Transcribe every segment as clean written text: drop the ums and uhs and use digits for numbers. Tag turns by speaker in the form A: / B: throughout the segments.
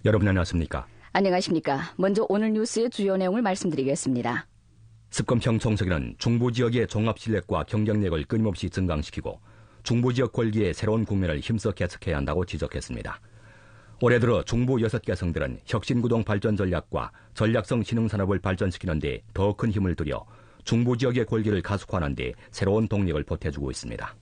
A: 여러분 안녕하십니까?
B: 안녕하십니까? 먼저 오늘 뉴스의 주요 내용을 말씀드리겠습니다.
A: 습검형 청소기는 중부지역의 종합실력과 경쟁력을 끊임없이 증강시키고 중부지역 권리의 새로운 국면을 힘써 개척해야 한다고 지적했습니다. 올해 들어 중부 6개 성들은 혁신구동 발전 전략과 전략성 신흥산업을 발전시키는 데 더 큰 힘을 들여 중부지역의 권리를 가속화하는 데 새로운 동력을 보태주고 있습니다.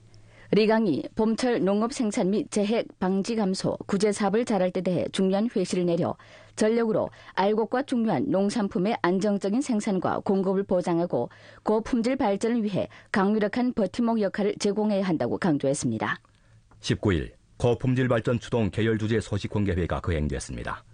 B: 리강이 봄철 농업 생산 및 재해 방지 감소 구제 사업을 잘할 때 대해 중요한 회시를 내려 전력으로 알곡과 중요한 농산품의 안정적인 생산과 공급을 보장하고 고품질 발전을 위해 강유력한 버팀목 역할을 제공해야 한다고 강조했습니다.
A: 19일 고품질 발전 추동 계열 주재 소식 공개회가 거행됐습니다.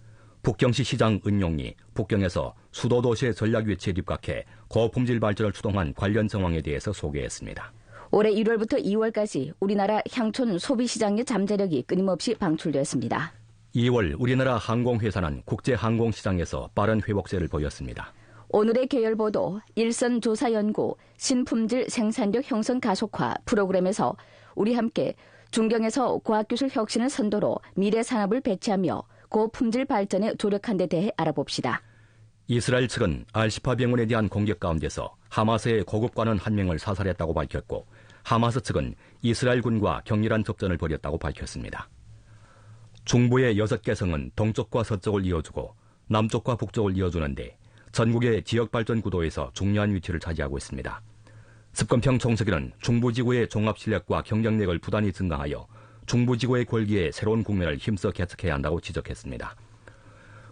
A: 북경시 시장 은용이 북경에서 수도도시의 전략 위치에 입각해 고품질 발전을 추동한 관련 정황에 대해서 소개했습니다.
B: 올해 1월부터 2월까지 우리나라 향촌 소비시장의 잠재력이 끊임없이 방출됐습니다.
A: 2월 우리나라 항공회사는 국제항공시장에서 빠른 회복세를 보였습니다.
B: 오늘의 계열보도 일선조사연구 신품질 생산력 형성 가속화 프로그램에서 우리 함께 중경에서 과학기술 혁신을 선도로 미래 산업을 배치하며 고품질 발전에 조력한 데 대해 알아봅시다.
A: 이스라엘 측은 알시파 병원에 대한 공격 가운데서 하마스의 고급관원 1명을 사살했다고 밝혔고 하마스 측은 이스라엘군과 격렬한 접전을 벌였다고 밝혔습니다. 중부의 6개 성은 동쪽과 서쪽을 이어주고 남쪽과 북쪽을 이어주는데 전국의 지역발전 구도에서 중요한 위치를 차지하고 있습니다. 습검형 총서기는 중부지구의 종합실력과 경쟁력을 부단히 증강하여 중부지구의 권리의 새로운 국면을 힘써 개척해야 한다고 지적했습니다.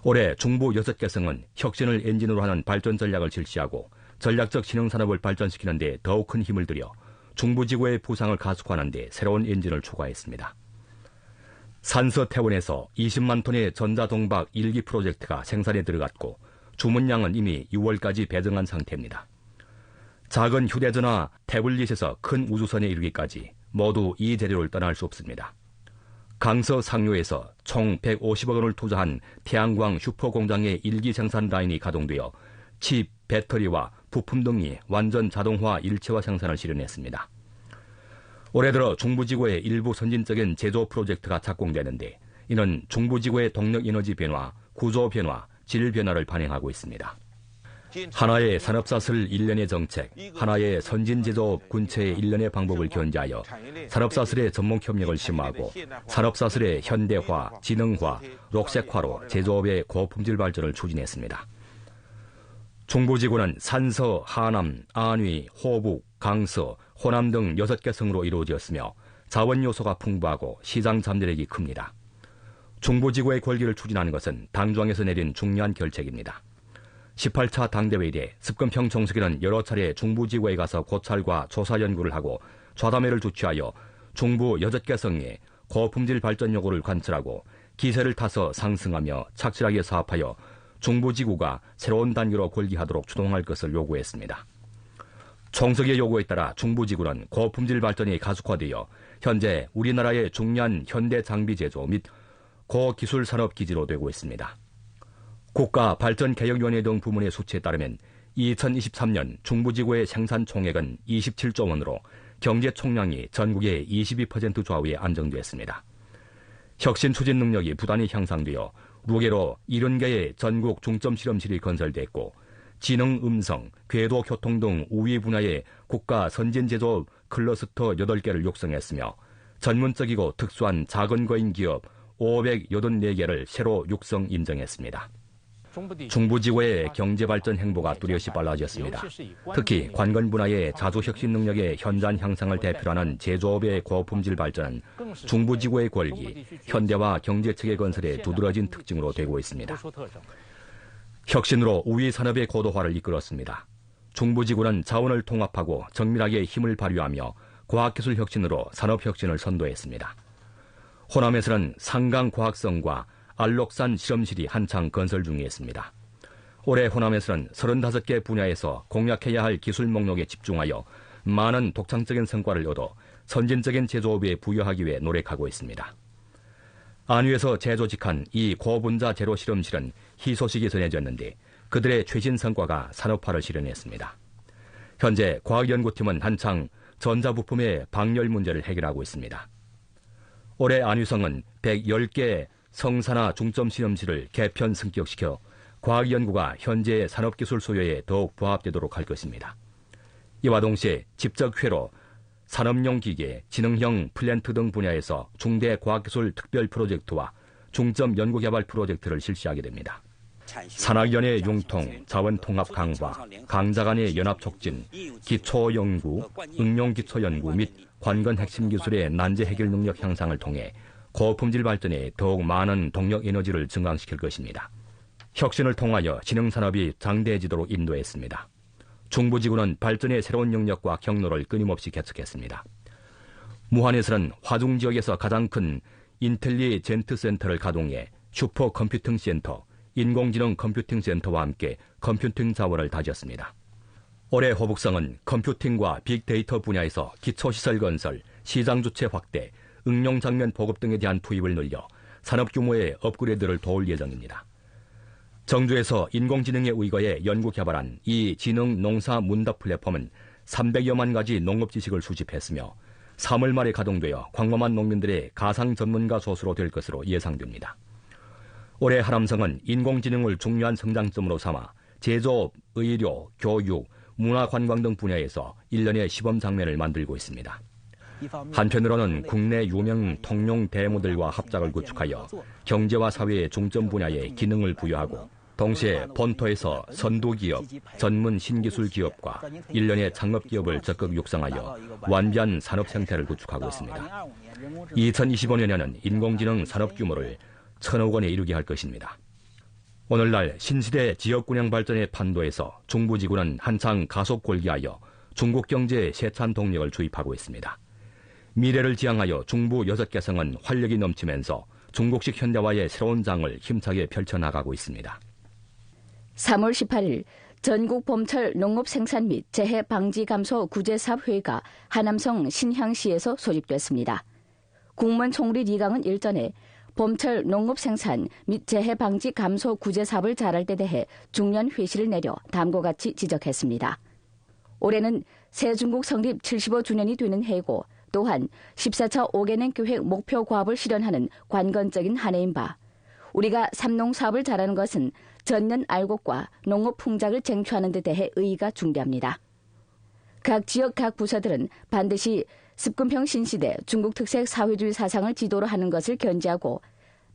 A: 올해 중부 6개 성은 혁신을 엔진으로 하는 발전 전략을 실시하고 전략적 신흥산업을 발전시키는 데 더욱 큰 힘을 들여 중부지구의 부상을 가속화하는 데 새로운 엔진을 추가했습니다. 산서태원에서 20만 톤의 전자동박 1기 프로젝트가 생산에 들어갔고 주문량은 이미 6월까지 배정한 상태입니다. 작은 휴대전화, 태블릿에서 큰 우주선에 이르기까지 모두 이 재료를 떠날 수 없습니다. 강서 상류에서 총 150억 원을 투자한 태양광 슈퍼공장의 1기 생산 라인이 가동되어 칩, 배터리와 부품 등이 완전 자동화 일체화 생산을 실현했습니다. 올해 들어 중부지구의 일부 선진적인 제조 프로젝트가 착공되는데 이는 중부지구의 동력에너지 변화, 구조 변화, 질 변화를 반영하고 있습니다. 하나의 산업사슬 일련의 정책, 하나의 선진제조업 군체의 일련의 방법을 견지하여 산업사슬의 전문협력을 심화하고 산업사슬의 현대화, 지능화, 녹색화로 제조업의 고품질 발전을 추진했습니다. 중부지구는 산서, 하남, 안위, 호북, 강서, 호남 등 6개 성으로 이루어졌으며 자원 요소가 풍부하고 시장 잠재력이 큽니다. 중부지구의 권리를 추진하는 것은 당중앙에서 내린 중요한 결책입니다. 18차 당대회의 때 습검형 총서기는 여러 차례 중부지구에 가서 고찰과 조사 연구를 하고 좌담회를 주최하여 중부 6개 성의 고품질 발전 요구를 관찰하고 기세를 타서 상승하며 착실하게 사업하여 중부지구가 새로운 단계로 권리하도록 추동할 것을 요구했습니다. 총서기의 요구에 따라 중부지구는 고품질 발전이 가속화되어 현재 우리나라의 중요한 현대 장비 제조 및 고기술 산업 기지로 되고 있습니다. 국가발전개혁위원회 등 부문의 수치에 따르면 2023년 중부지구의 생산 총액은 27조 원으로 경제 총량이 전국의 22% 좌우에 안정됐습니다. 혁신 추진 능력이 부단히 향상되어 루게로 70개의 전국 중점 실험실이 건설됐고 지능, 음성, 궤도, 교통 등 우위 분야의 국가 선진제조업 클러스터 8개를 육성했으며 전문적이고 특수한 작은 거인 기업 584개를 새로 육성 인정했습니다. 중부지구의 경제발전 행보가 뚜렷이 빨라졌습니다. 특히 관건 분야의 자주혁신 능력의 현장 향상을 대표로 하는 제조업의 고품질 발전은 중부지구의 권리, 현대화 경제체계 건설의 두드러진 특징으로 되고 있습니다. 혁신으로 우위 산업의 고도화를 이끌었습니다. 중부지구는 자원을 통합하고 정밀하게 힘을 발휘하며 과학기술 혁신으로 산업혁신을 선도했습니다. 호남에서는 상강과학성과 알록산 실험실이 한창 건설 중에 있습니다. 올해 호남에서는 35개 분야에서 공략해야 할 기술 목록에 집중하여 많은 독창적인 성과를 얻어 선진적인 제조업에 부여하기 위해 노력하고 있습니다. 안위에서 재조직한 이 고분자 제로 실험실은 희소식이 전해졌는데 그들의 최신 성과가 산업화를 실현했습니다. 현재 과학연구팀은 한창 전자부품의 방열 문제를 해결하고 있습니다. 올해 안위성은 110개 성산화 중점실험실을 개편 승격시켜 과학연구가 현재의 산업기술 소요에 더욱 부합되도록 할 것입니다. 이와 동시에 집적회로, 산업용 기계, 지능형 플랜트 등 분야에서 중대 과학기술 특별 프로젝트와 중점 연구개발 프로젝트를 실시하게 됩니다. 산학연의 융통, 자원통합 강화, 강자 간의 연합 촉진, 기초연구, 응용기초연구 및 관건 핵심 기술의 난제 해결 능력 향상을 통해 고품질 발전에 더욱 많은 동력 에너지를 증강시킬 것입니다. 혁신을 통하여 지능산업이 장대해지도록 인도했습니다. 중부지구는 발전의 새로운 영역과 경로를 끊임없이 개척했습니다. 무안에서는 화중지역에서 가장 큰 인텔리젠트 센터를 가동해 슈퍼컴퓨팅 센터, 인공지능 컴퓨팅 센터와 함께 컴퓨팅 자원을 다졌습니다. 올해 호북성은 컴퓨팅과 빅데이터 분야에서 기초시설 건설, 시장 주체 확대, 응용 장면 보급 등에 대한 투입을 늘려 산업 규모의 업그레이드를 도울 예정입니다. 정주에서 인공지능에 의거해 연구 개발한 이 지능 농사 문답 플랫폼은 300여만 가지 농업 지식을 수집했으며 3월 말에 가동되어 광범한 농민들의 가상 전문가 소수로 될 것으로 예상됩니다. 올해 하남성은 인공지능을 중요한 성장점으로 삼아 제조업, 의료, 교육, 문화관광 등 분야에서 1년에 시범 장면을 만들고 있습니다. 한편으로는 국내 유명 통용 대모들과 합작을 구축하여 경제와 사회의 중점 분야에 기능을 부여하고 동시에 본토에서 선도기업, 전문 신기술 기업과 일련의 창업기업을 적극 육성하여 완비한 산업 생태를 구축하고 있습니다. 2025년에는 인공지능 산업 규모를 1,000억 원에 이르게 할 것입니다. 오늘날 신시대 지역군영 발전의 판도에서 중부지구는 한창 가속 골기하여 중국 경제에 세찬 동력을 주입하고 있습니다. 미래를 지향하여 중부 6개성은 활력이 넘치면서 중국식 현대화의 새로운 장을 힘차게 펼쳐나가고 있습니다.
B: 3월 18일 전국 봄철 농업 생산 및 재해 방지 감소 구제사업회의가 하남성 신향시에서 소집됐습니다. 국무원 총리 리강은 일전에 봄철 농업 생산 및 재해 방지 감소 구제 사업을 잘할 때 대해 중요한 회시를 내려 다음과 같이 지적했습니다. 올해는 새중국 성립 75주년이 되는 해이고 또한 14차 5개년 계획 목표 과업을 실현하는 관건적인 한 해인 바 우리가 삼농 사업을 잘하는 것은 전년 알곡과 농업 풍작을 쟁취하는 데 대해 의의가 중대합니다. 각 지역 각 부서들은 반드시 습근평 신시대 중국 특색 사회주의 사상을 지도로 하는 것을 견지하고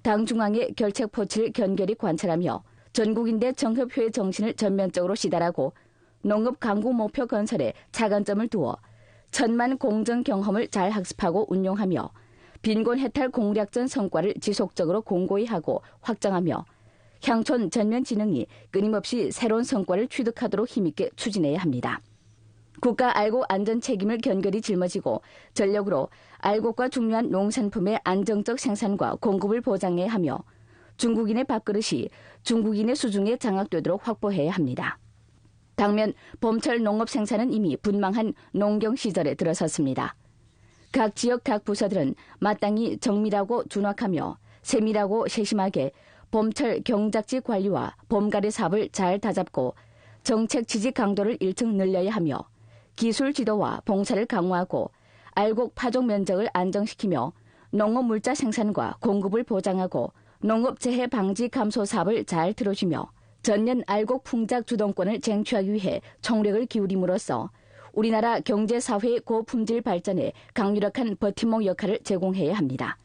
B: 당 중앙의 결책 포치를 견결히 관찰하며 전국인대 정협회의 정신을 전면적으로 시달하고 농업 강국 목표 건설에 차관점을 두어 천만 공정 경험을 잘 학습하고 운용하며 빈곤 해탈 공략전 성과를 지속적으로 공고히 하고 확장하며 향촌 전면 진흥이 끊임없이 새로운 성과를 취득하도록 힘있게 추진해야 합니다. 국가 알곡 안전 책임을 견결히 짊어지고 전력으로 알곡과 중요한 농산품의 안정적 생산과 공급을 보장해야 하며 중국인의 밥그릇이 중국인의 수중에 장악되도록 확보해야 합니다. 당면 봄철 농업 생산은 이미 분망한 농경 시절에 들어섰습니다. 각 지역 각 부서들은 마땅히 정밀하고 준확하며 세밀하고 세심하게 봄철 경작지 관리와 봄가래 사업을 잘 다잡고 정책 지지 강도를 1층 늘려야 하며 기술 지도와 봉사를 강화하고 알곡 파종 면적을 안정시키며 농업 물자 생산과 공급을 보장하고 농업 재해 방지 감소 사업을 잘 들어주며 전년 알곡 풍작 주동권을 쟁취하기 위해 총력을 기울임으로써 우리나라 경제 사회의 고품질 발전에 강유력한 버팀목 역할을 제공해야 합니다.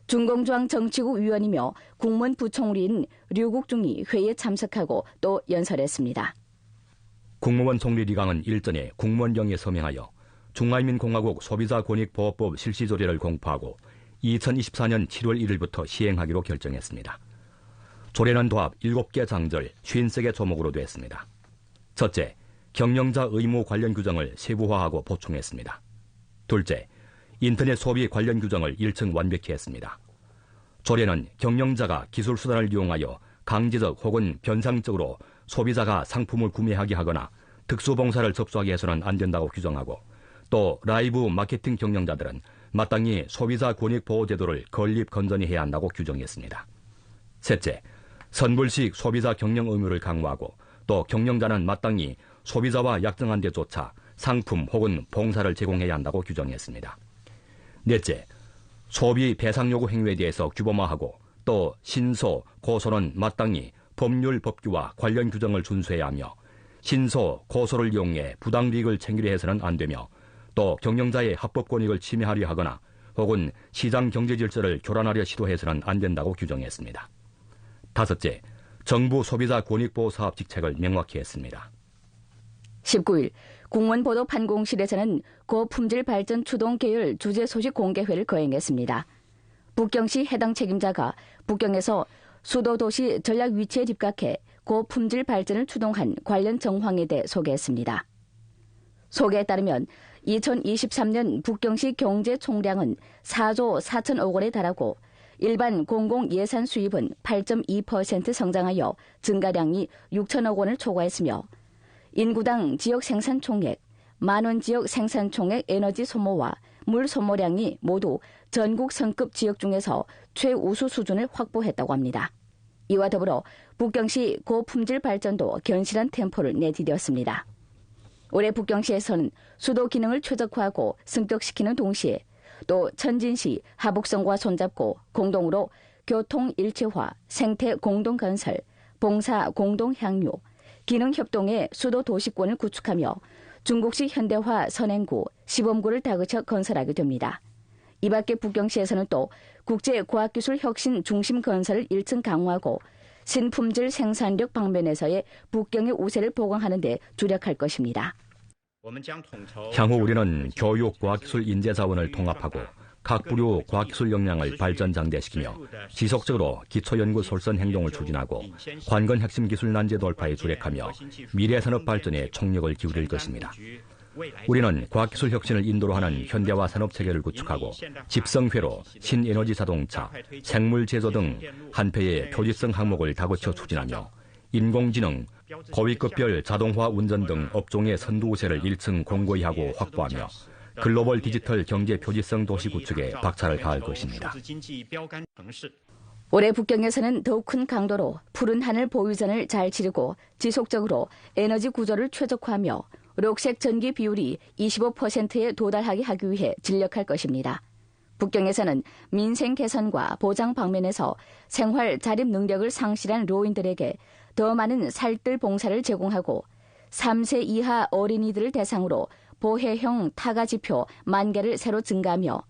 B: 중공중앙 정치국 위원이며 국무원 부총리인 류국중이 회의에 참석하고 또 연설했습니다.
A: 국무원 총리 리강은 일전에 국무원령에 서명하여 중화인민공화국 소비자권익보호법 실시조례를 공포하고 2024년 7월 1일부터 시행하기로 결정했습니다. 조례는 도합 7개 장절 53개 조목으로 되었습니다. 첫째, 경영자 의무 관련 규정을 세부화하고 보충했습니다. 둘째, 인터넷 소비 관련 규정을 1층 완벽히 했습니다. 조례는 경영자가 기술수단을 이용하여 강제적 혹은 변상적으로 소비자가 상품을 구매하게 하거나 특수봉사를 접수하게 해서는 안 된다고 규정하고 또 라이브 마케팅 경영자들은 마땅히 소비자 권익보호제도를 건립 건전히 해야 한다고 규정했습니다. 셋째, 선불식 소비자 경영 의무를 강화하고 또 경영자는 마땅히 소비자와 약정한 데조차 상품 혹은 봉사를 제공해야 한다고 규정했습니다. 넷째, 소비 배상 요구 행위에 대해서 규범화하고 또 신소, 고소는 마땅히 법률 법규와 관련 규정을 준수해야 하며 신소, 고소를 이용해 부당이익을 챙기려 해서는 안 되며 또 경영자의 합법 권익을 침해하려 하거나 혹은 시장 경제 질서를 교란하려 시도해서는 안 된다고 규정했습니다. 다섯째, 정부 소비자 권익보호 사업 직책을 명확히 했습니다.
B: 19일 공무원보도 판공실에서는 고품질 발전 추동 계열 주재 소식 공개회를 거행했습니다. 북경시 해당 책임자가 북경에서 수도 도시 전략 위치에 집각해 고품질 발전을 추동한 관련 정황에 대해 소개했습니다. 소개에 따르면 2023년 북경시 경제 총량은 4조 4천억 원에 달하고 일반 공공 예산 수입은 8.2% 성장하여 증가량이 6천억 원을 초과했으며 인구당 지역 생산 총액, 만원 지역 생산 총액 에너지 소모와 물 소모량이 모두 전국 성급 지역 중에서 최우수 수준을 확보했다고 합니다. 이와 더불어 북경시 고품질 발전도 견실한 템포를 내디뎠습니다. 올해 북경시에서는 수도 기능을 최적화하고 승격시키는 동시에 또 천진시 하북성과 손잡고 공동으로 교통 일체화, 생태 공동건설, 봉사 공동향유, 기능협동의 수도 도시권을 구축하며 중국식 현대화 선행구, 시범구를 다그쳐 건설하게 됩니다. 이 밖에 북경시에서는 또 국제과학기술 혁신 중심 건설을 1층 강화하고 신품질 생산력 방면에서의 북경의 우세를 보강하는 데 주력할 것입니다.
A: 향후 우리는 교육, 과학기술 인재자원을 통합하고 각 부류 과학기술 역량을 발전장대시키며 지속적으로 기초연구 솔선 행동을 추진하고 관건 핵심 기술 난제 돌파에 주력하며 미래산업 발전에 총력을 기울일 것입니다. 우리는 과학기술 혁신을 인도로 하는 현대화 산업체계를 구축하고 집성회로, 신에너지 자동차, 생물 제조 등 한패의 표지성 항목을 다그쳐 추진하며 인공지능, 고위급별 자동화 운전 등 업종의 선두 우세를 1층 공고히 하고 확보하며 글로벌 디지털 경제 표지성 도시 구축에 박차를 가할 것입니다.
B: 올해 북경에서는 더욱 큰 강도로 푸른 하늘 보유전을 잘 치르고 지속적으로 에너지 구조를 최적화하며 녹색 전기 비율이 25%에 도달하게 하기 위해 진력할 것입니다. 북경에서는 민생 개선과 보장 방면에서 생활 자립 능력을 상실한 노인들에게 더 많은 살뜰 봉사를 제공하고 3세 이하 어린이들을 대상으로 보혜형 타가지표 10,000개를 새로 증가하며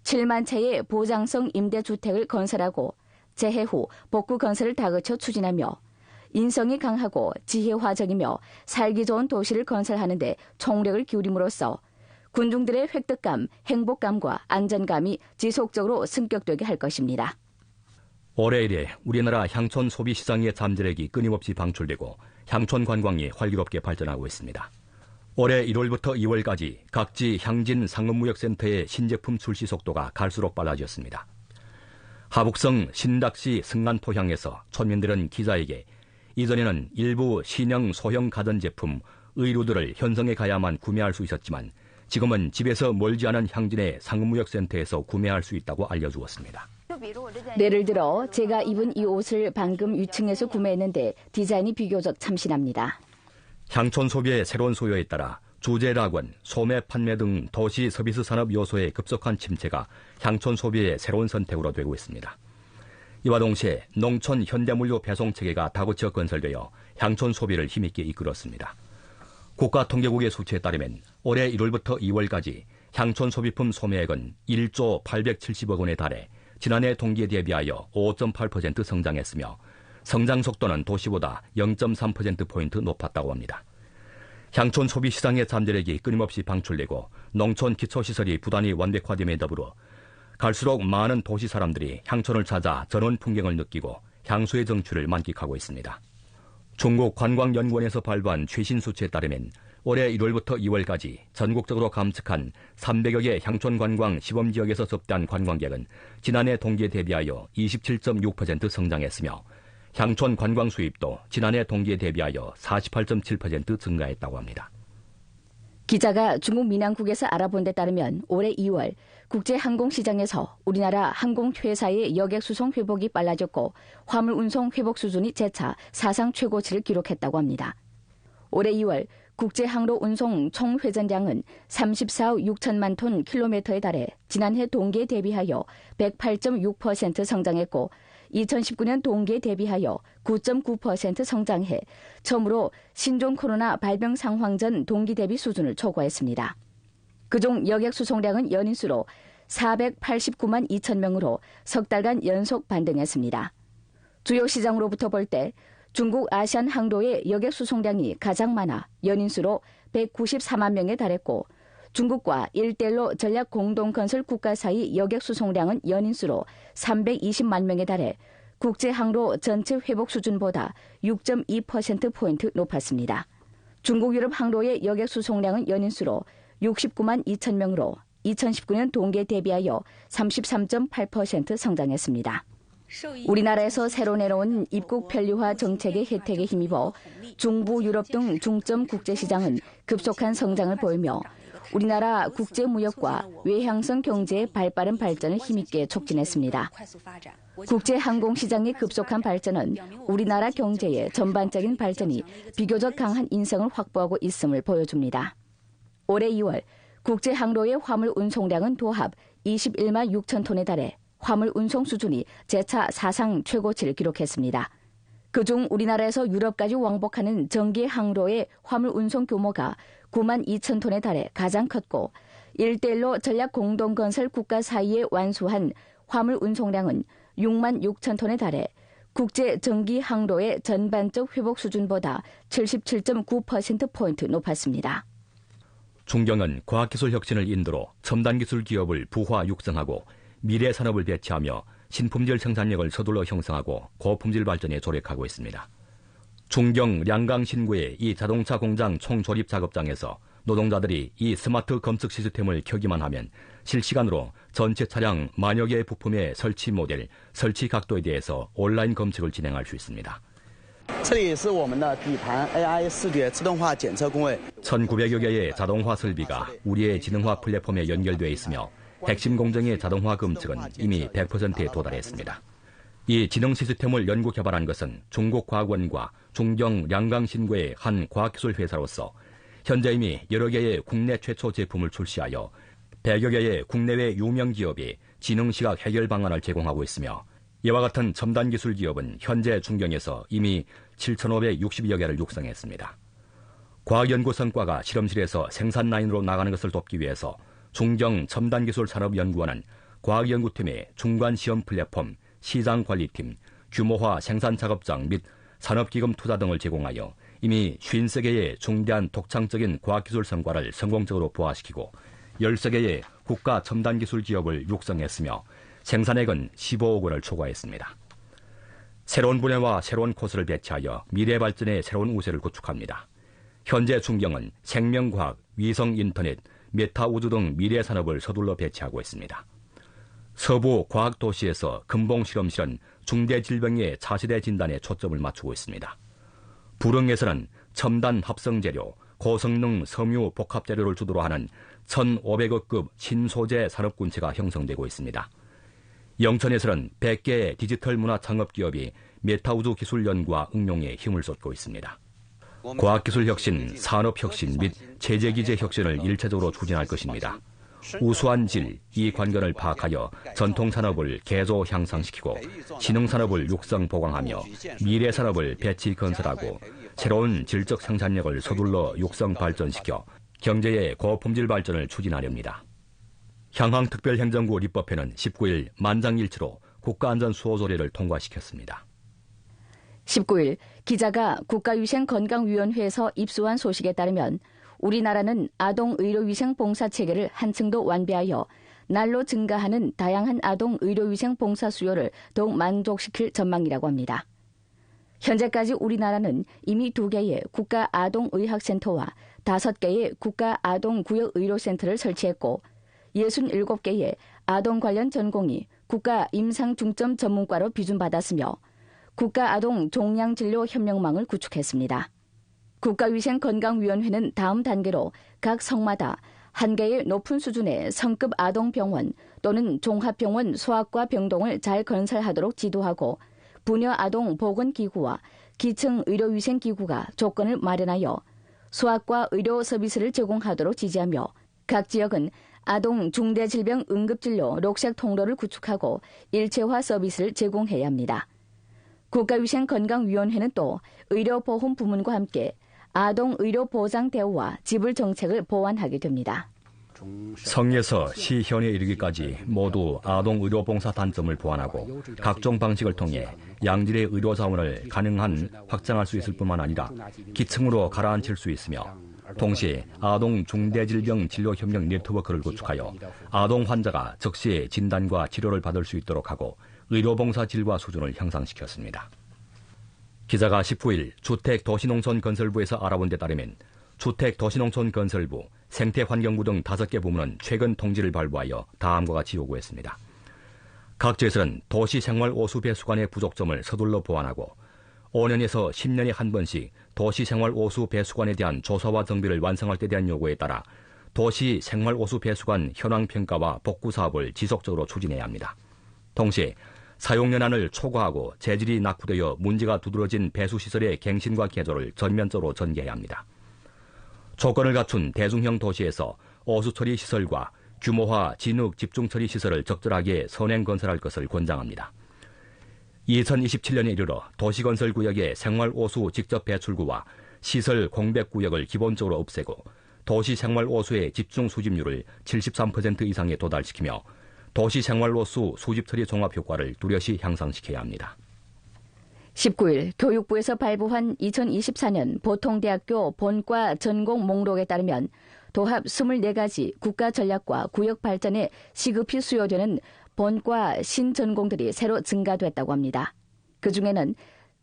B: 7만 채의 보장성 임대주택을 건설하고 재해 후 복구 건설을 다그쳐 추진하며 인성이 강하고 지혜화적이며 살기 좋은 도시를 건설하는 데 총력을 기울임으로써 군중들의 획득감, 행복감과 안전감이 지속적으로 승격되게 할 것입니다.
A: 올해 이래 우리나라 향촌 소비 시장의 잠재력이 끊임없이 방출되고 향촌 관광이 활기롭게 발전하고 있습니다. 올해 1월부터 2월까지 각지 향진 상업무역센터의 신제품 출시 속도가 갈수록 빨라졌습니다. 하북성 신닥시 승안포향에서 촌민들은 기자에게 이전에는 일부 신형 소형 가전제품, 의류들을 현성에 가야만 구매할 수 있었지만 지금은 집에서 멀지 않은 향진의 상업무역센터에서 구매할 수 있다고 알려주었습니다.
B: 예를 들어 제가 입은 이 옷을 방금 유층에서 구매했는데 디자인이 비교적 참신합니다.
A: 향촌 소비의 새로운 수요에 따라 주재락원, 소매 판매 등 도시 서비스 산업 요소의 급속한 침체가 향촌 소비의 새로운 선택으로 되고 있습니다. 이와 동시에 농촌 현대물류 배송체계가 다구쳐 건설되어 향촌 소비를 힘있게 이끌었습니다. 국가통계국의 수치에 따르면 올해 1월부터 2월까지 향촌 소비품 소매액은 1조 870억 원에 달해 지난해 동기에 대비하여 5.8% 성장했으며 성장 속도는 도시보다 0.3%포인트 높았다고 합니다. 향촌 소비 시장의 잠재력이 끊임없이 방출되고 농촌 기초시설이 부단히 완벽화됨에 더불어 갈수록 많은 도시 사람들이 향촌을 찾아 전원 풍경을 느끼고 향수의 정취를 만끽하고 있습니다. 중국 관광연구원에서 발표한 최신 수치에 따르면 올해 1월부터 2월까지 전국적으로 감측한 300여 개 향촌 관광 시범지역에서 접대한 관광객은 지난해 동기에 대비하여 27.6% 성장했으며 향촌 관광 수입도 지난해 동기에 대비하여 48.7% 증가했다고 합니다.
B: 기자가 중국 민항국에서 알아본 데 따르면 올해 2월 국제항공시장에서 우리나라 항공회사의 여객 수송 회복이 빨라졌고 화물 운송 회복 수준이 재차 사상 최고치를 기록했다고 합니다. 올해 2월 국제항로 운송 총 회전량은 34억 6천만 톤 킬로미터에 달해 지난해 동기에 대비하여 108.6% 성장했고 2019년 동기에 대비하여 9.9% 성장해 처음으로 신종 코로나 발병 상황 전 동기 대비 수준을 초과했습니다. 그중 여객 수송량은 연인수로 489만 2천 명으로 석 달간 연속 반등했습니다. 주요 시장으로부터 볼 때 중국 아시안 항로의 여객 수송량이 가장 많아 연인수로 194만 명에 달했고 중국과 1대1로 전략 공동건설 국가 사이 여객 수송량은 연인수로 320만 명에 달해 국제항로 전체 회복 수준보다 6.2%포인트 높았습니다. 중국 유럽 항로의 여객 수송량은 연인수로 69만 2천 명으로 2019년 동기에 대비하여 33.8% 성장했습니다. 우리나라에서 새로 내려온 입국 편리화 정책의 혜택에 힘입어 중부 유럽 등 중점 국제시장은 급속한 성장을 보이며 우리나라 국제무역과 외향성 경제의 발빠른 발전을 힘있게 촉진했습니다. 국제항공시장의 급속한 발전은 우리나라 경제의 전반적인 발전이 비교적 강한 인성을 확보하고 있음을 보여줍니다. 올해 2월 국제항로의 화물 운송량은 도합 21만 6천 톤에 달해 화물 운송 수준이 재차 사상 최고치를 기록했습니다. 그중 우리나라에서 유럽까지 왕복하는 정기 항로의 화물 운송 규모가 9만 2천 톤에 달해 가장 컸고 1대1로 전략 공동건설 국가 사이에 완수한 화물 운송량은 6만 6천 톤에 달해 국제 정기 항로의 전반적 회복 수준보다 77.9%포인트 높았습니다.
A: 중경은 과학기술 혁신을 인도로 첨단기술 기업을 부화 육성하고 미래 산업을 배치하며 신품질 생산력을 서둘러 형성하고 고품질 발전에 조력하고 있습니다. 중경 량강 신구의 이 자동차 공장 총조립 작업장에서 노동자들이 이 스마트 검측 시스템을 켜기만 하면 실시간으로 전체 차량 만여 개의 부품의 설치 모델, 설치 각도에 대해서 온라인 검측을 진행할 수 있습니다. 1900여 개의 자동화 설비가 우리의 지능화 플랫폼에 연결되어 있으며 핵심 공정의 자동화 검측은 이미 100%에 도달했습니다. 이 지능 시스템을 연구 개발한 것은 중국과학원과 중경 량강신구의 한 과학기술 회사로서 현재 이미 여러 개의 국내 최초 제품을 출시하여 100여 개의 국내외 유명 기업이 지능시각 해결 방안을 제공하고 있으며 이와 같은 첨단 기술 기업은 현재 중경에서 이미 7,562여 개를 육성했습니다. 과학연구 성과가 실험실에서 생산 라인으로 나가는 것을 돕기 위해서 중경 첨단기술산업연구원은 과학연구팀의 중간시험 플랫폼, 시장관리팀, 규모화 생산작업장 및 산업기금 투자 등을 제공하여 이미 53개의 중대한 독창적인 과학기술 성과를 성공적으로 부화시키고 13개의 국가 첨단기술 기업을 육성했으며 생산액은 15억 원을 초과했습니다. 새로운 분야와 새로운 코스를 배치하여 미래 발전의 새로운 우세를 구축합니다. 현재 중경은 생명과학, 위성인터넷, 메타우주 등 미래 산업을 서둘러 배치하고 있습니다. 서부 과학도시에서 금봉실험실은 중대질병의 차세대 진단에 초점을 맞추고 있습니다. 부릉에서는 첨단 합성재료, 고성능 섬유 복합재료를 주도로 하는 1,500억급 신소재 산업군체가 형성되고 있습니다. 영천에서는 100개의 디지털 문화 창업기업이 메타우주 기술 연구와 응용에 힘을 쏟고 있습니다. 과학기술 혁신, 산업혁신 및 체제기제 혁신을 일체적으로 추진할 것입니다. 우수한 질, 이 관건을 파악하여 전통산업을 개조 향상시키고 신흥산업을 육성 보강하며 미래산업을 배치 건설하고 새로운 질적 생산력을 서둘러 육성 발전시켜 경제의 고품질 발전을 추진하렵니다. 향항특별행정구 입법회는 19일 만장일치로 국가안전수호조례를 통과시켰습니다.
B: 19일 기자가 국가위생건강위원회에서 입수한 소식에 따르면 우리나라는 아동의료위생봉사체계를 한층 더 완비하여 날로 증가하는 다양한 아동의료위생봉사 수요를 더욱 만족시킬 전망이라고 합니다. 현재까지 우리나라는 이미 2개의 국가아동의학센터와 5개의 국가아동구역의료센터를 설치했고 67개의 아동 관련 전공이 국가임상중점 전문과로 비준받았으며 국가아동종양진료현명망을 구축했습니다. 국가위생건강위원회는 다음 단계로 각 성마다 1개의 높은 수준의 성급 아동병원 또는 종합병원 소아과 병동을 잘 건설하도록 지도하고 부녀 아동 보건기구와 기층 의료위생기구가 조건을 마련하여 소아과 의료 서비스를 제공하도록 지지하며 각 지역은 아동 중대질병응급진료 녹색 통로를 구축하고 일체화 서비스를 제공해야 합니다. 국가위생건강위원회는 또 의료보험 부문과 함께 아동 의료 보장 대우와 지불 정책을 보완하게 됩니다.
A: 성에서 시현에 이르기까지 모두 아동 의료봉사 단점을 보완하고 각종 방식을 통해 양질의 의료 자원을 가능한 확장할 수 있을 뿐만 아니라 기층으로 가라앉힐 수 있으며 동시에 아동 중대질병 진료협력 네트워크를 구축하여 아동 환자가 적시에 진단과 치료를 받을 수 있도록 하고 의료봉사 질과 수준을 향상시켰습니다. 기자가 19일 주택도시농촌건설부에서 알아본 데 따르면 주택도시농촌건설부, 생태환경부 등 5개 부문은 최근 통지를 발부하여 다음과 같이 요구했습니다. 각 지에서는 도시생활오수 배수관의 부족점을 서둘러 보완하고 5년에서 10년에 한 번씩 도시생활오수 배수관에 대한 조사와 정비를 완성할 때 대한 요구에 따라 도시생활오수 배수관 현황평가와 복구 사업을 지속적으로 추진해야 합니다. 동시에 사용연한을 초과하고 재질이 낙후되어 문제가 두드러진 배수시설의 갱신과 개조를 전면적으로 전개해야 합니다. 조건을 갖춘 대중형 도시에서 오수처리 시설과 규모화 진흙 집중처리 시설을 적절하게 선행 건설할 것을 권장합니다. 2027년에 이르러 도시건설구역의 생활오수 직접 배출구와 시설 공백구역을 기본적으로 없애고 도시생활오수의 집중 수집률을 73% 이상에 도달시키며 도시생활오수 수집처리 종합효과를 뚜렷이 향상시켜야 합니다.
B: 19일 교육부에서 발부한 2024년 보통대학교 본과 전공 목록에 따르면 도합 24가지 국가전략과 구역발전에 시급히 수요되는 본과 신전공들이 새로 증가됐다고 합니다. 그중에는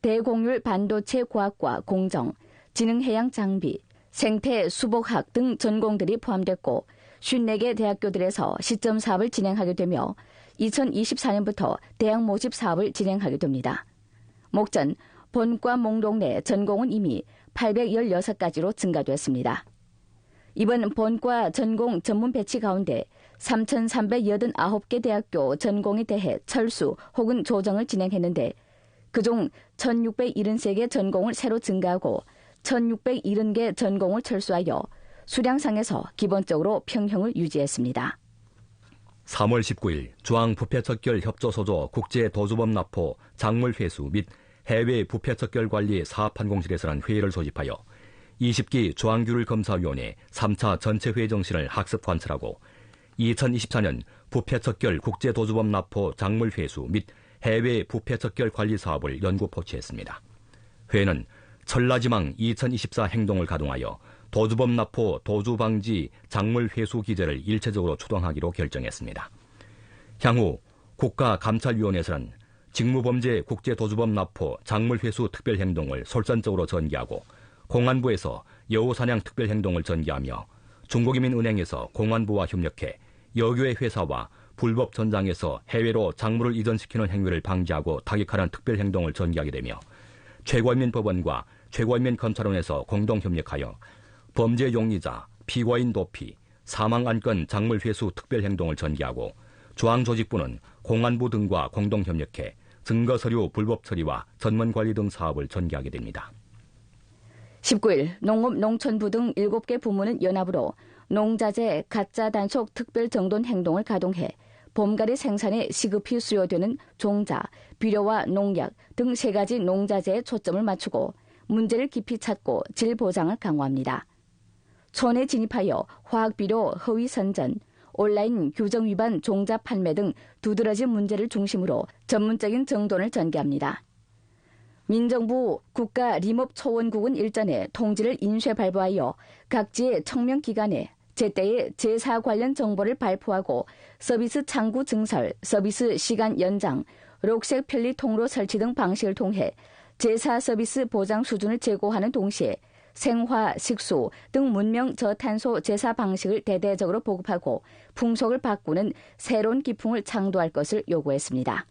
B: 대공률 반도체 과학과 공정, 지능해양 장비, 생태 수복학 등 전공들이 포함됐고 54개 대학교들에서 시점 사업을 진행하게 되며 2024년부터 대학 모집 사업을 진행하게 됩니다. 목전 본과 목록 내 전공은 이미 816가지로 증가됐습니다. 이번 본과 전공 전문 배치 가운데 3,389개 대학교 전공에 대해 철수 혹은 조정을 진행했는데 그중 1,673개 전공을 새로 증가하고 1,670개 전공을 철수하여 수량상에서 기본적으로 평형을 유지했습니다.
A: 3월 19일 중앙부패척결 협조소조 국제도주범 납포 작물회수 및 해외 부패척결관리 사업판공실에서는 회의를 소집하여 20기 중앙규율검사위원회 3차 전체회의 정신을 학습 관찰하고 2024년 부패척결 국제도주범 납포 작물회수 및 해외 부패척결 관리 사업을 연구 포치했습니다. 회의는 천라지망 2024 행동을 가동하여 도주범 납포 도주방지 작물회수 기제를 일체적으로 추동하기로 결정했습니다. 향후 국가감찰위원회에서는 직무범죄 국제도주범 납포 작물회수 특별행동을 솔선적으로 전개하고 공안부에서 여우사냥 특별행동을 전개하며 중국인민은행에서 공안부와 협력해 여교의 회사와 불법 전장에서 해외로 작물을 이전시키는 행위를 방지하고 타격하는 특별행동을 전개하게 되며 최고인민법원과 최고인민검찰원에서 공동협력하여 범죄 용의자, 피고인 도피, 사망안건 작물회수 특별행동을 전개하고 중앙조직부는 공안부 등과 공동협력해 증거서류 불법 처리와 전문관리 등 사업을 전개하게 됩니다.
B: 19일 농업 농촌부 등 7개 부문은 연합으로 농자재 가짜 단속 특별 정돈 행동을 가동해 봄가리 생산에 시급히 수요되는 종자, 비료와 농약 등 3가지 농자재에 초점을 맞추고 문제를 깊이 찾고 질 보장을 강화합니다. 촌에 진입하여 화학비료 허위 선전, 온라인 규정 위반 종자 판매 등 두드러진 문제를 중심으로 전문적인 정돈을 전개합니다. 민정부 국가림업초원국은 일전에 통지를 인쇄 발부하여 각지의 청명기관에 제때에 제사 관련 정보를 발표하고 서비스 창구 증설, 서비스 시간 연장, 녹색 편리 통로 설치 등 방식을 통해 제사 서비스 보장 수준을 제고하는 동시에 생화, 식수 등 문명 저탄소 제사 방식을 대대적으로 보급하고 풍속을 바꾸는 새로운 기풍을 창조할 것을 요구했습니다.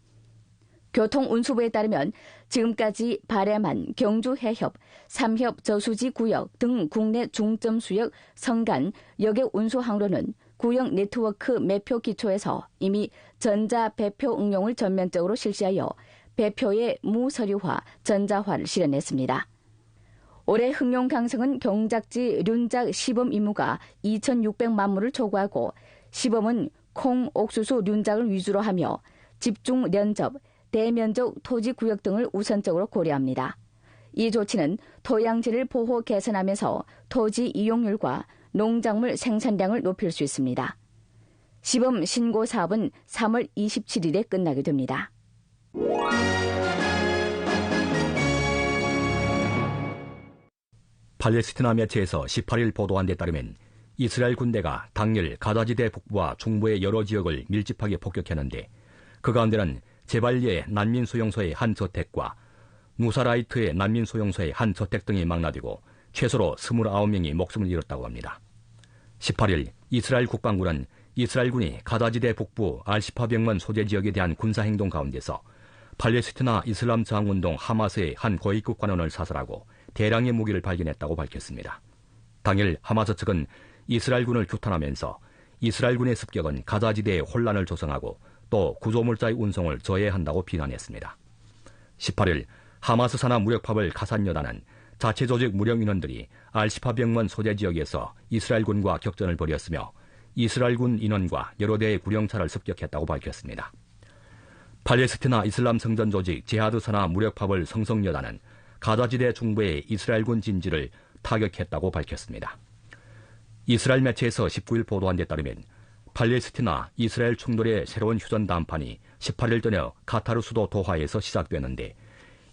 B: 교통운수부에 따르면 지금까지 바레만, 경주해협, 삼협 저수지 구역 등 국내 중점 수역 성간 여객 운수 항로는 구역 네트워크 매표 기초에서 이미 전자 배표 응용을 전면적으로 실시하여 배표의 무서류화, 전자화를 실현했습니다. 올해 흑룡 강성은 경작지 륜작 시범 임무가 2,600만 무를 초과하고 시범은 콩, 옥수수, 륜작을 위주로 하며 집중 면접, 대면적 토지구역 등을 우선적으로 고려합니다. 이 조치는 토양질을 보호 개선하면서 토지 이용률과 농작물 생산량을 높일 수 있습니다. 시범 신고 사업은 3월 27일에 끝나게 됩니다.
A: 팔레스티나 매체에서 18일 보도한 데 따르면 이스라엘 군대가 당일 가자지대 북부와 중부의 여러 지역을 밀집하게 폭격했는데 그 가운데는 제발리의 난민 수용소의 한 저택과 누사라이트의 난민 수용소의 한 저택 등이 망라되고 최소로 29명이 목숨을 잃었다고 합니다. 18일 이스라엘 국방부는 이스라엘군이 가자지대 북부 알시파 병원 소재 지역에 대한 군사행동 가운데서 팔레스티나 이슬람 저항운동 하마스의 한 고위급 관원을 사살하고 대량의 무기를 발견했다고 밝혔습니다. 당일 하마스 측은 이스라엘군을 규탄하면서 이스라엘군의 습격은 가자지대에 혼란을 조성하고 또 구조물자의 운송을 저해한다고 비난했습니다. 18일 하마스 산하 무력파벌 카산여단은 자체 조직 무력 인원들이 알시파 병원 소재 지역에서 이스라엘군과 격전을 벌였으며 이스라엘군 인원과 여러 대의 구령차를 습격했다고 밝혔습니다. 팔레스티나 이슬람 성전 조직 제하드 산하 무력파벌 성성여단은 가자지대 중부의 이스라엘군 진지를 타격했다고 밝혔습니다. 이스라엘 매체에서 19일 보도한 데 따르면 팔레스티나 이스라엘 충돌의 새로운 휴전 담판이 18일 저녁 카타르 수도 도하에서 시작되는데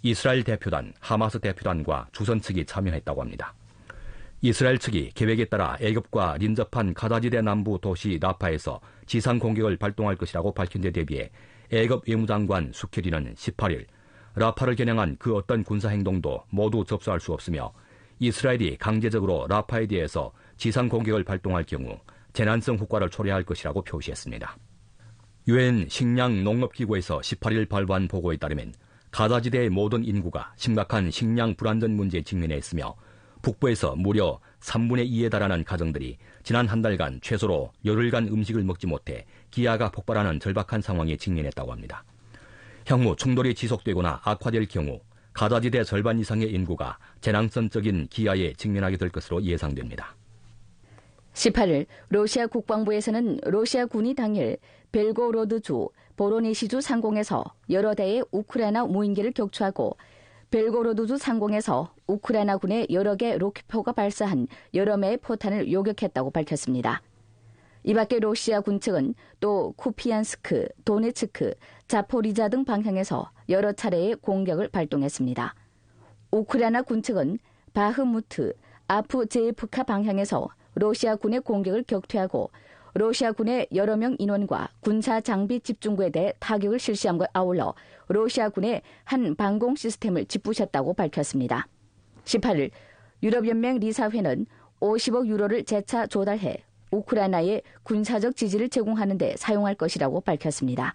A: 이스라엘 대표단, 하마스 대표단과 주선 측이 참여했다고 합니다. 이스라엘 측이 계획에 따라 애굽과 인접한 가자지대 남부 도시 라파에서 지상 공격을 발동할 것이라고 밝힌 데 대비해 애굽 외무장관 수케리는 18일 라파를 겨냥한 그 어떤 군사행동도 모두 접수할 수 없으며 이스라엘이 강제적으로 라파에 대해서 지상 공격을 발동할 경우 재난성 후과를 초래할 것이라고 표시했습니다. 유엔 식량 농업기구에서 18일 발부한 보고에 따르면 가자지대의 모든 인구가 심각한 식량 불안전 문제에 직면해 있으며 북부에서 무려 3분의 2에 달하는 가정들이 지난 한 달간 최소로 열흘간 음식을 먹지 못해 기아가 폭발하는 절박한 상황에 직면했다고 합니다. 향후 충돌이 지속되거나 악화될 경우 가자지대 절반 이상의 인구가 재난성적인 기아에 직면하게 될 것으로 예상됩니다.
B: 18일 러시아 국방부에서는 러시아군이 당일 벨고로드주, 보로네시주 상공에서 여러 대의 우크라이나 무인기를 격추하고 벨고로드주 상공에서 우크라이나군의 여러 개 로켓포가 발사한 여러 매의 포탄을 요격했다고 밝혔습니다. 이 밖에 러시아 군 측은 또 쿠피안스크, 도네츠크, 자포리자 등 방향에서 여러 차례의 공격을 발동했습니다. 우크라이나 군 측은 바흐무트, 아프제이프카 방향에서 러시아 군의 공격을 격퇴하고 러시아 군의 여러 명 인원과 군사 장비 집중구에 대해 타격을 실시함과 아울러 러시아 군의 한 방공 시스템을 짓부셨다고 밝혔습니다. 18일 유럽연맹 리사회는 50억 유로를 재차 조달해 우크라이나에 군사적 지지를 제공하는 데 사용할 것이라고 밝혔습니다.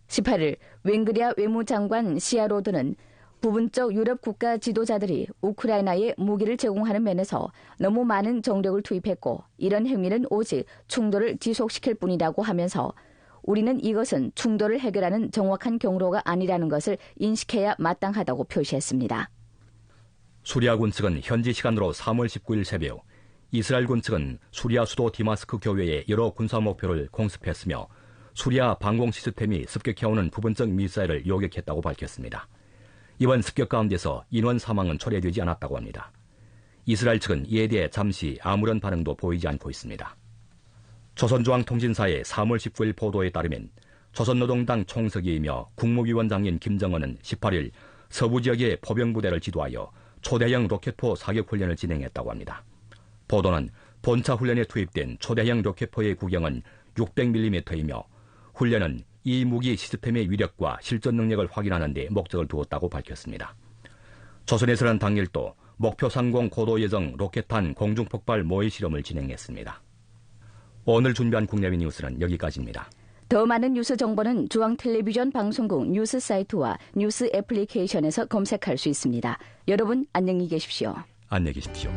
B: 18일 웬그리아 외무장관 시아로드는 부분적 유럽 국가 지도자들이 우크라이나에 무기를 제공하는 면에서 너무 많은 정력을 투입했고 이런 행위는 오직 충돌을 지속시킬 뿐이라고 하면서 우리는 이것은 충돌을 해결하는 정확한 경로가 아니라는 것을 인식해야 마땅하다고 표시했습니다.
A: 수리아군 측은 현지 시간으로 3월 19일 새벽 이스라엘군 측은 수리아 수도 디마스크 교외에 여러 군사 목표를 공습했으며 수리아 방공 시스템이 습격해오는 부분적 미사일을 요격했다고 밝혔습니다. 이번 습격 가운데서 인원 사망은 초래되지 않았다고 합니다. 이스라엘 측은 이에 대해 잠시 아무런 반응도 보이지 않고 있습니다. 조선중앙통신사의 3월 19일 보도에 따르면 조선노동당 총석이이며 국무위원장인 김정은은 18일 서부 지역의 포병부대를 지도하여 초대형 로켓포 사격 훈련을 진행했다고 합니다. 보도는 본차 훈련에 투입된 초대형 로켓포의 구경은 600mm이며 훈련은 이 무기 시스템의 위력과 실전 능력을 확인하는 데 목적을 두었다고 밝혔습니다. 조선에서는 당일 또 목표 상공 고도 예정 로켓탄 공중폭발 모의 실험을 진행했습니다. 오늘 준비한 국내외 뉴스는 여기까지입니다.
B: 더 많은 뉴스 정보는 중앙텔레비전 방송국 뉴스 사이트와 뉴스 애플리케이션에서 검색할 수 있습니다. 여러분 안녕히 계십시오.
A: 안녕히 계십시오.